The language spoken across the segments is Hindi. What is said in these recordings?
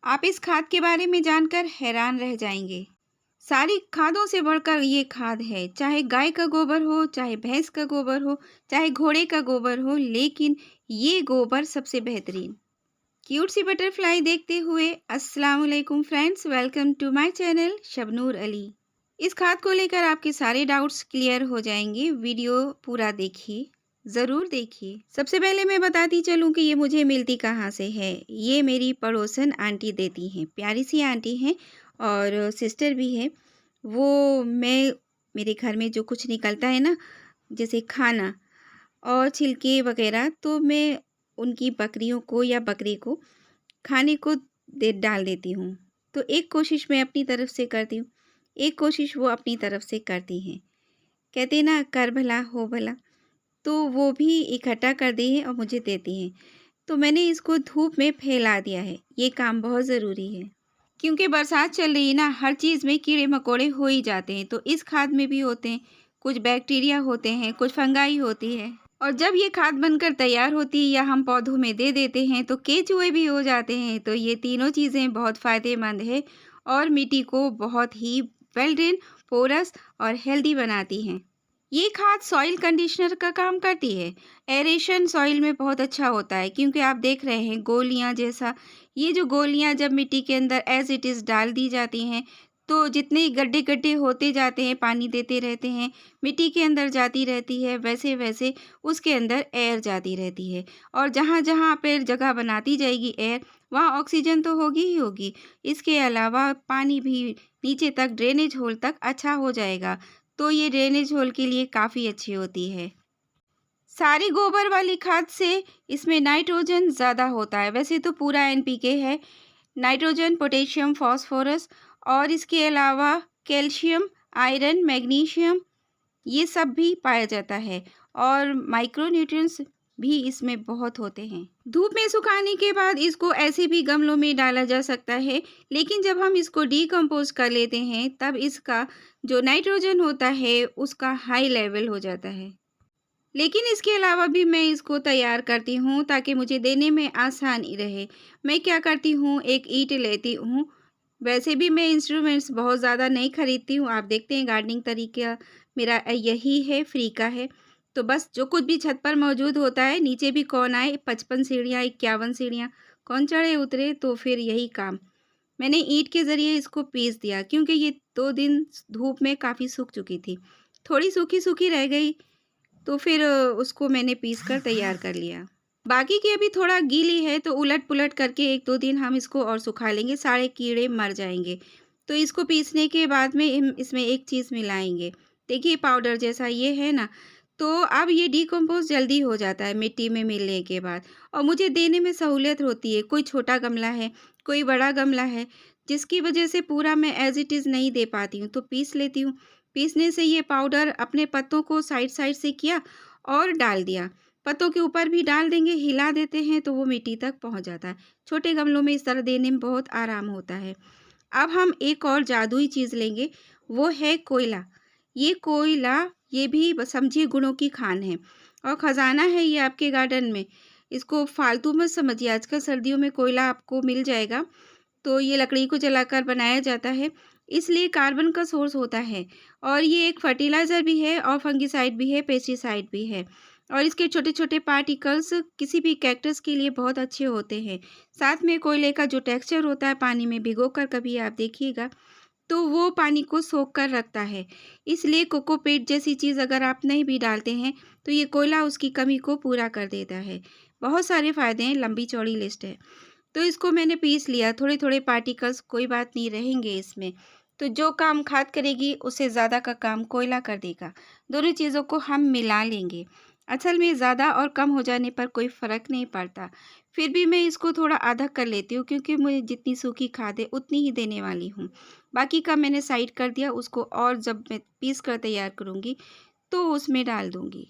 आप इस खाद के बारे में जानकर हैरान रह जाएंगे। सारी खादों से बढ़कर ये खाद है। चाहे गाय का गोबर हो, चाहे भैंस का गोबर हो, चाहे घोड़े का गोबर हो, लेकिन ये गोबर सबसे बेहतरीन। क्यूट सी बटरफ्लाई देखते हुए अस्सलाम वालेकुम friends, welcome to my channel Shabnoor Ali. इस खाद को लेकर आपके सारे डाउट्स क्लियर हो जाएंगे। वीडियो पूरा देखिए, ज़रूर देखिए। सबसे पहले मैं बताती चलूँ कि ये मुझे मिलती कहाँ से है। ये मेरी पड़ोसन आंटी देती हैं, प्यारी सी आंटी हैं और सिस्टर भी है। वो मेरे घर में जो कुछ निकलता है ना, जैसे खाना और छिलके वगैरह, तो मैं उनकी बकरियों को या बकरी को खाने को डाल देती हूँ। तो एक कोशिश मैं अपनी तरफ से करती हूँ, एक कोशिश वो अपनी तरफ से करती हैं। कहते हैं ना, कर भला हो भला। तो वो भी इकट्ठा कर दी है और मुझे देती हैं। तो मैंने इसको धूप में फैला दिया है। ये काम बहुत ज़रूरी है क्योंकि बरसात चल रही है ना, हर चीज़ में कीड़े मकोड़े हो ही जाते हैं। तो इस खाद में भी होते हैं, कुछ बैक्टीरिया होते हैं, कुछ फंगाई होती है। और जब ये खाद बनकर तैयार होती है या हम पौधों में दे देते हैं तो केंचुए भी हो जाते हैं। तो ये तीनों चीज़ें बहुत फ़ायदेमंद है और मिट्टी को बहुत ही वेल ड्रेन, पोरस और हेल्दी बनाती हैं। ये खाद सॉइल कंडीशनर का काम करती है। एरेशन सॉइल में बहुत अच्छा होता है क्योंकि आप देख रहे हैं गोलियां जैसा, ये जो गोलियां जब मिट्टी के अंदर एज इट इज़ डाल दी जाती हैं तो जितने गड्ढे गड्ढे होते जाते हैं, पानी देते रहते हैं, मिट्टी के अंदर जाती रहती है, वैसे वैसे उसके अंदर एयर जाती रहती है। और जहाँ जहाँ पर जगह बनाती जाएगी एयर, वहाँ ऑक्सीजन तो होगी ही होगी। इसके अलावा पानी भी नीचे तक ड्रेनेज होल तक अच्छा हो जाएगा। तो ये ड्रेनेज होल के लिए काफ़ी अच्छी होती है। सारी गोबर वाली खाद से इसमें नाइट्रोजन ज़्यादा होता है। वैसे तो पूरा एनपीके है, नाइट्रोजन, पोटेशियम, फास्फोरस और इसके अलावा कैल्शियम, आयरन, मैग्नीशियम, ये सब भी पाया जाता है और माइक्रोन्यूट्रिएंट्स भी इसमें बहुत होते हैं। धूप में सुखाने के बाद इसको ऐसे भी गमलों में डाला जा सकता है, लेकिन जब हम इसको डीकम्पोज कर लेते हैं तब इसका जो नाइट्रोजन होता है उसका हाई लेवल हो जाता है। लेकिन इसके अलावा भी मैं इसको तैयार करती हूँ ताकि मुझे देने में आसानी रहे। मैं क्या करती हूँ, एक ईंट लेती हूँ। वैसे भी मैं इंस्ट्रूमेंट्स बहुत ज़्यादा नहीं खरीदती हूँ। आप देखते हैं गार्डनिंग तरीका मेरा यही है, फ्री का है। तो बस जो कुछ भी छत पर मौजूद होता है, नीचे भी कौन आए, 55 सीढ़ियाँ, 51 सीढ़ियाँ, कौन चढ़े उतरे, तो फिर यही काम। मैंने ईंट के ज़रिए इसको पीस दिया क्योंकि ये 2 दिन धूप में काफ़ी सूख चुकी थी। थोड़ी सूखी-सूखी रह गई तो फिर उसको मैंने पीस कर तैयार कर लिया। बाकी की अभी थोड़ा गीली है तो उलट-पुलट करके 1-2 दिन हम इसको और सुखा लेंगे, सारे कीड़े मर जाएँगे। तो इसको पीसने के बाद में इसमें एक चीज़ मिलाएँगे। देखिए पाउडर जैसा ये है ना, तो अब ये डिकम्पोज़ जल्दी हो जाता है मिट्टी में मिलने के बाद और मुझे देने में सहूलियत होती है। कोई छोटा गमला है, कोई बड़ा गमला है, जिसकी वजह से पूरा मैं एज़ इट इज़ नहीं दे पाती हूँ, तो पीस लेती हूँ। पीसने से ये पाउडर अपने पत्तों को साइड-साइड से किया और डाल दिया। पत्तों के ऊपर भी डाल देंगे, हिला देते हैं तो वो मिट्टी तक पहुँच जाता है। छोटे गमलों में इस तरह देने में बहुत आराम होता है। अब हम एक और जादुई चीज़ लेंगे, वो है कोयला। ये कोयला, ये भी समझिए गुणों की खान है और ख़ज़ाना है ये आपके गार्डन में। इसको फ़ालतू मत समझिए, आजकल सर्दियों में कोयला आपको मिल जाएगा। तो ये लकड़ी को जलाकर बनाया जाता है, इसलिए कार्बन का सोर्स होता है और ये एक फर्टिलाइज़र भी है और फंगिसाइड भी है, पेस्टिसाइड भी है और इसके छोटे-छोटे पार्टिकल्स किसी भी कैक्टस के लिए बहुत अच्छे होते हैं। साथ में कोयले का जो टेक्सचर होता है, पानी में भिगोकर कभी आप देखिएगा, तो वो पानी को सोख कर रखता है। इसलिए कोकोपीट जैसी चीज़ अगर आप नहीं भी डालते हैं, तो ये कोयला उसकी कमी को पूरा कर देता है। बहुत सारे फ़ायदे हैं, लंबी-चौड़ी लिस्ट है। तो इसको मैंने पीस लिया, थोड़े-थोड़े पार्टिकल्स कोई बात नहीं रहेंगे इसमें। तो जो काम खाद करेगी उससे ज़्यादा का काम कोयला कर देगा। दोनों चीज़ों को हम मिला लेंगे। असल में ज़्यादा और कम हो जाने पर कोई फ़र्क नहीं पड़ता। फिर भी मैं इसको थोड़ा आधा कर लेती हूँ क्योंकि मुझे जितनी सूखी खाद है उतनी ही देने वाली हूँ। बाकी का मैंने साइड कर दिया, उसको और जब मैं पीस कर तैयार करूँगी तो उसमें डाल दूँगी।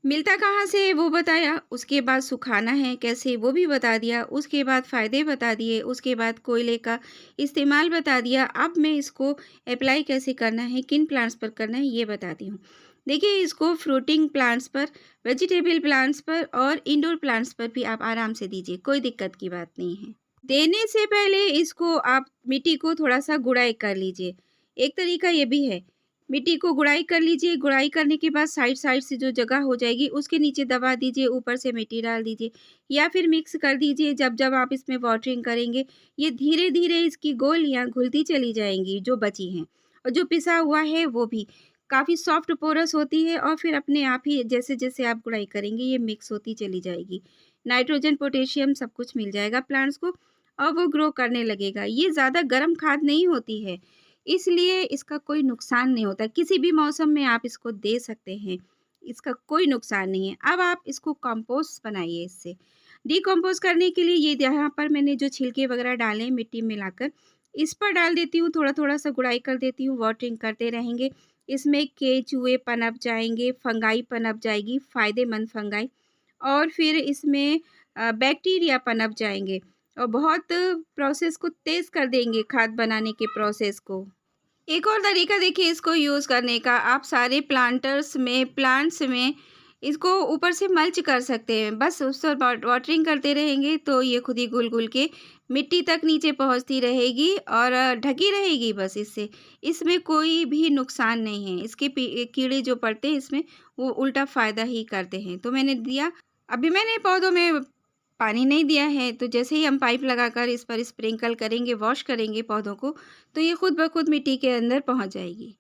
मिलता कहाँ से है वो बताया, उसके बाद सुखाना है कैसे वो भी बता दिया, उसके बाद फ़ायदे बता दिए, उसके बाद कोयले का इस्तेमाल बता दिया। अब मैं इसको अप्लाई कैसे करना है, किन प्लांट्स पर करना है, ये बताती हूँ। देखिए, इसको फ्रूटिंग प्लांट्स पर, वेजिटेबल प्लांट्स पर और इंडोर प्लांट्स पर भी आप आराम से दीजिए, कोई दिक्कत की बात नहीं है। देने से पहले इसको आप मिट्टी को थोड़ा-सा गुड़ाई कर लीजिए। एक तरीका ये भी है, मिट्टी को गुड़ाई कर लीजिए, गुड़ाई करने के बाद साइड-साइड से जो जगह हो जाएगी उसके नीचे दबा दीजिए, ऊपर से मिट्टी डाल दीजिए या फिर मिक्स कर दीजिए। जब-जब आप इसमें वाटरिंग करेंगे, ये धीरे-धीरे इसकी गोलियाँ घुलती चली जाएँगी जो बची हैं और जो पिसा हुआ है वो भी काफ़ी सॉफ्ट पोरस होती है और फिर अपने आप ही जैसे-जैसे आप गुड़ाई करेंगे ये मिक्स होती चली जाएगी। नाइट्रोजन, पोटेशियम सब कुछ मिल जाएगा प्लांट्स को और वो ग्रो करने लगेगा। ये ज़्यादा गर्म खाद नहीं होती है, इसलिए इसका कोई नुकसान नहीं होता। किसी भी मौसम में आप इसको दे सकते हैं, इसका कोई नुकसान नहीं है। अब आप इसको कंपोस्ट बनाइए इससे। डिकम्पोज़ करने के लिए ये यहाँ पर मैंने जो छिलके वगैरह डाले हैं मिट्टी मिलाकर, इस पर डाल देती हूँ, थोड़ा-थोड़ा सा गुड़ाई कर देती हूँ, वाटरिंग करते रहेंगे। इसमें केचुए पनप जाएँगे, फंगाई पनप जाएगी, फ़ायदेमंद फंगाई और फिर इसमें बैक्टीरिया पनप जाएँगे और बहुत प्रोसेस को तेज़ कर देंगे खाद बनाने के प्रोसेस को। एक और तरीका देखिए इसको यूज़ करने का, आप सारे प्लांट्स में इसको ऊपर से मल्च कर सकते हैं। बस उस पर वाटरिंग करते रहेंगे तो ये खुद ही घुल-घुल के मिट्टी तक नीचे पहुँचती रहेगी और ढकी रहेगी बस इससे। इसमें कोई भी नुकसान नहीं है। इसके कीड़े जो पड़ते हैं इसमें वो उल्टा फ़ायदा ही करते हैं। तो मैंने दिया, अभी मैंने पौधों में पानी नहीं दिया है, तो जैसे ही हम पाइप लगाकर इस पर स्प्रिंकल करेंगे, वॉश करेंगे पौधों को, तो ये खुद ब खुद मिट्टी के अंदर पहुँच जाएगी।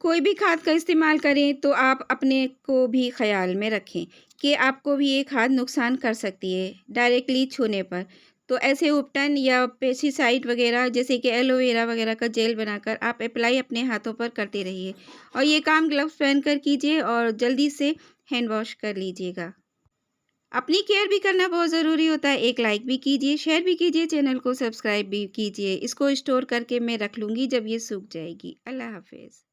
कोई भी खाद का इस्तेमाल करें तो आप अपने को भी ख़्याल में रखें कि आपको भी ये खाद नुकसान कर सकती है डायरेक्टली छूने पर। तो ऐसे उपटन या पेस्टिसाइड वगैरह जैसे कि एलोवेरा वगैरह का जेल बनाकर आप अप्लाई अपने हाथों पर करते रहिए और ये काम ग्लव्स पहनकर कीजिए और जल्दी से हैंड वॉश कर लीजिएगा। अपनी केयर भी करना बहुत ज़रूरी होता है। एक लाइक भी कीजिए, शेयर भी कीजिए, चैनल को सब्सक्राइब भी कीजिए। इसको स्टोर करके मैं रख लूँगी जब ये सूख जाएगी। अल्लाह हाफ़िज़।